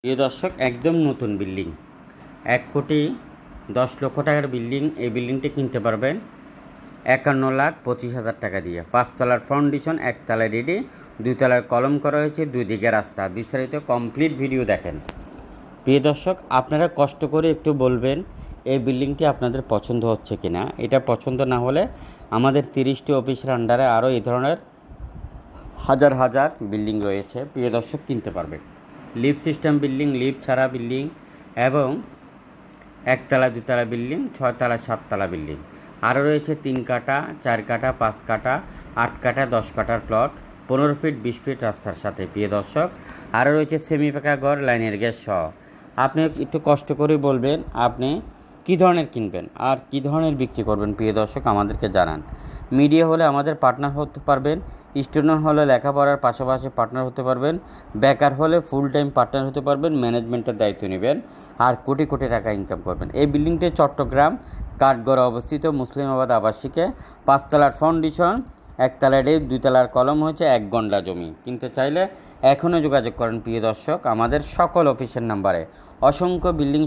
প্রিয় দর্শক, একদম নতুন বিল্ডিং, 1,10,00,000 টাকার বিল্ডিং। এই বিল্ডিংটি কিনতে পারবেন 51,25,000 টাকা দিয়ে। 5 তলার ফাউন্ডেশন, 1 তলায় রেডি, 2 তলার কলম করা হয়েছে, 2 দিকে রাস্তা। বিস্তারিত কমপ্লিট ভিডিও দেখেন। প্রিয় দর্শক, আপনারা কষ্ট করে একটু বলবেন এই বিল্ডিংটি আপনাদের পছন্দ হচ্ছে কিনা। এটা পছন্দ না হলে আমাদের 30টি অফিসের আন্ডারে আরও এই ধরনের হাজার হাজার বিল্ডিং রয়েছে। প্রিয় দর্শক, কিনতে পারবেন লিফট সিস্টেম বিল্ডিং, লিফট ছাড়া বিল্ডিং এবং 1 তলা 2 তলা বিল্ডিং, 6 তলা 7 তলা বিল্ডিং। আরও রয়েছে 3 কাঠা, 4 কাঠা, 5 কাঠা, 8 কাঠা, 10 কাঠার প্লট, 15 ফিট 20 ফিট রাস্তার সাথে। প্রিয় দর্শক, আরও রয়েছে সেমি পাকা ঘর, লাইনের গ্যাস সহ। আপনি একটু কষ্ট করে বলবেন আপনি কী ধরনের কিনবেন আর কী ধরনের বিক্রি করবেন। প্রিয় দর্শক, আমাদেরকে জানান। মিডিয়া হলে আমাদের পার্টনার হতে পারবেন, স্টুডেন্ট হলে লেখাপড়ার পাশাপাশি পার্টনার হতে পারবেন, বেকার হলে ফুল টাইম পার্টনার হতে পারবেন, ম্যানেজমেন্টের দায়িত্ব নেবেন আর কোটি কোটি টাকা ইনকাম করবেন। এই বিল্ডিংটি চট্টগ্রাম কাঠগড়ে অবস্থিত, মুসলিমাবাদ আবাসিকে। 5 তলার ফাউন্ডেশন, 1 তলায় রেড, 2 তলার কলম হয়েছে, 1 গন্ডা জমি। কিনতে চাইলে এখনও যোগাযোগ করেন প্রিয় দর্শক আমাদের সকল অফিসের নাম্বারে। অসংখ্য বিল্ডিং